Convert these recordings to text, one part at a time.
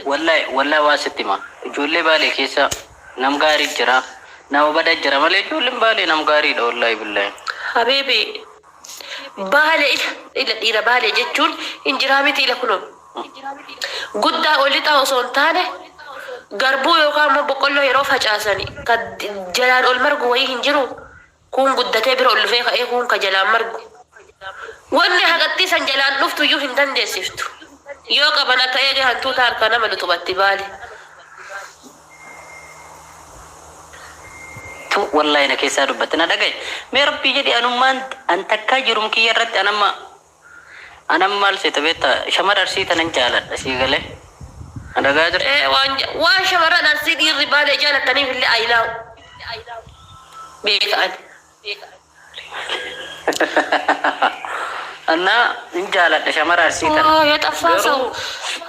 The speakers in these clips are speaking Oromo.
والله واسطي ما جولي بالي كيسا نمغاري جرا نما بدا جرا مالي جولي بالي نمغاري والله بالله حبيبي بالي إلى بالي جتون إن جرامتي إلى كنون قد أولي وصون تاني غربو يوكا ما بقول له يروح هجاسني قد جلال المرق ويه هنجرو كون قد تبرو اللي فيها إيه كون كجلال مرق واني هقتي سنجلال نفتو يو هندن دي سفتو يوكا بنا كايجي هنتو تاركنا ملو تبتي بالي والله إنك يسار بتنا دقي ما ربي جدي أنا ما أنت كاجرم كي يرد أنا ما لسيت بيتا شمر أرسيت أنا جالت أسيقله أنا قادر إيه وان شمر أرسيت يربال جالت تاني في اللي أيلاو بيتان أنا جالت شمر أرسيت يتفاسو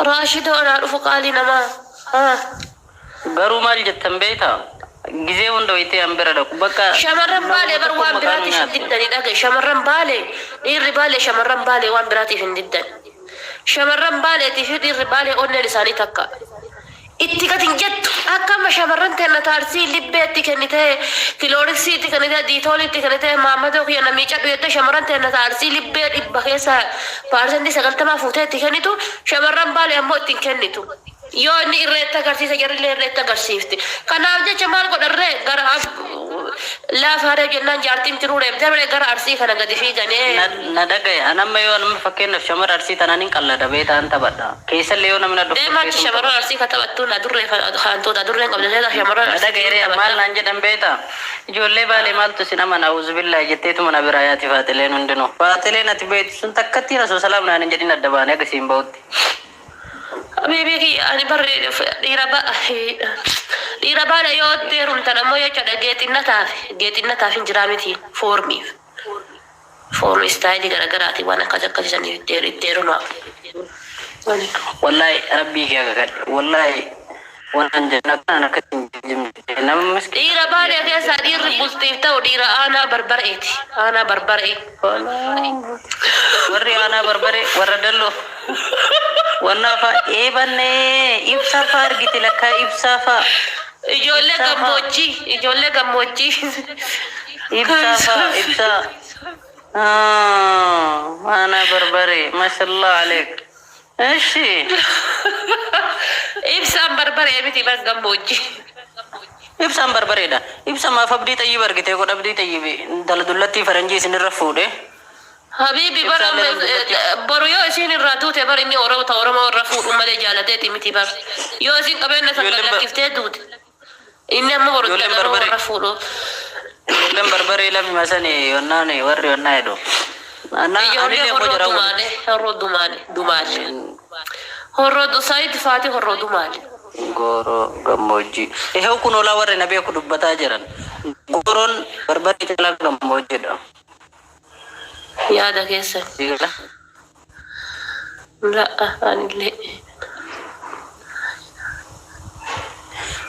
راشد أنا رفقالي نما قرو مال جتن بيتا gize wanda wite ambira da baka shamarran bale bar wan birati shiddan daga shamarran bale irri bale shamarran bale wan birati shiddan shamarran bale ti irri bale onne lisani takka ittigatin jettu akkama shamarran tenna tarsi libbetti kennite kilorisi ti kennite ditoli ti kennite mamado ki na micha yette shamarran tenna tarsi libbe dibba kesa parsendi sagaltama fute ti kennitu shamarran bale ammo tin kennitu yoo inni irreetta agarsiisa jarrillee irreetta agarsiifti kanaaf jecha maal godharree gara laafaaree jennaan jaartiin tiruu deemtee bire gara arsii kana gadi fiiganii na dhagaye anamma yoo nama fakkeenyaaf shamara arsii tanaan hin qallada beetaan taphadha keessallee yoo namni dhufee deemaatti shamara arsii ka taphattu na durree hantoota durreen qabdatee shamara na dhagaye maal naan jedhan beeta ijoollee baalee maaltu sin amana uzubillahi jetteetuma na biraayaati faatileen hundinuu faatileen ati beetu sun takkattiin osoo salaam naan hin jedhin adda baanee agasiin bahutti Bibi ani barre dira bale yo terun tanamo yo cada getin nata fin jiramiti formi style gara ti wana kaja jani terun wallahi rabbi ya ga wallahi wannan jannatan na katin nam miski dira bale ke sa dir bulti ta dira ana barbare warri ana barbare warradallo والنافع إبنة إبسافار قلت لك إبسافا يجول موجي إبسا أنا بربري ما شاء الله عليك إيشي إبسام بربري أبتي بقى موجي إبسام بربري ده إبسام ما فبدي طيب أرجع تقول أبدي طيب دلدلتي فرنجي سنرفوده حبيبي برو يو اسين الرادوت بر اني اورما رفو امه جالتي متي بر يو اسين قبلنا سكلا كيف تدود اني ما برو رفو لم بربري لم مسني وناني وري ونايدو انا اللي هرو دوماني هرو دو سايد فاتي هرو دوماني غورو غموجي هو كنو لا ور نبي كو دبتا جران غورون بربري تلا غموجي دو يا ده كيسة لا أنا اللي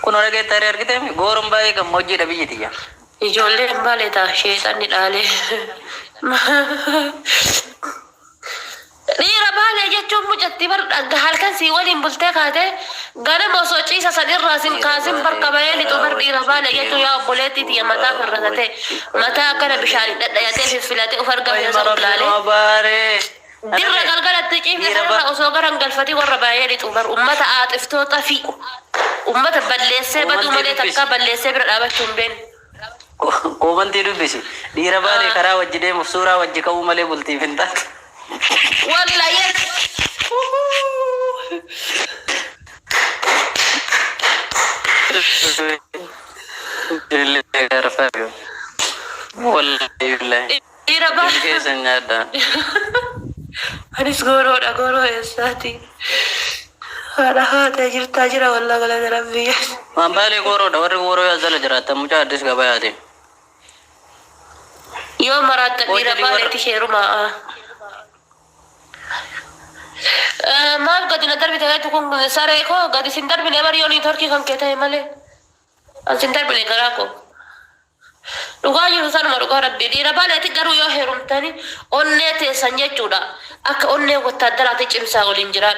كنا رجع ترى أركيد مي غورم باي كم موجي ربي جديا يجولي بالي تا شيطان نالي Dhiira baale jechuun mujatti bar halkan si waliin bultee kaate ganama osoo ciisa sadirraa sin kaasin barka bahee lixu bar dhiira baale jechuun yaa obboleettii tiyya mataa farratate mataa akkana bishaan dhadhayatee fiffilatee uf argamee osoo ilaalee dirra galgalatti ciifne sanarra osoo garan galfati warra bahee lixu bar ummata aaxiftoota fi ummata balleessee baduu malee takka balleessee bira dhaabachuu hin beekne. Komantii dubbisi dhiira baale karaa wajji deemuuf suuraa wajji ka'uu malee bultiif hin taatu. والله يس والله بالله إيربا أنا سكورو يا ساتي أنا هذا تاجر والله ولا ربي ما بالي كورو يا زل جرات مجا ديس غباياتي يوم مرات إيربا تشيرو ما ما قد ندرب تكون ساريكو قد سندرب نمريوني تركي كان كده ماله سندرب لكراكو لغاية رسالة مرقا ربي دي ربالة تقروا يوهرون تاني أني تسنجي جودا أك أني وتدرى تجمسا ولنجرات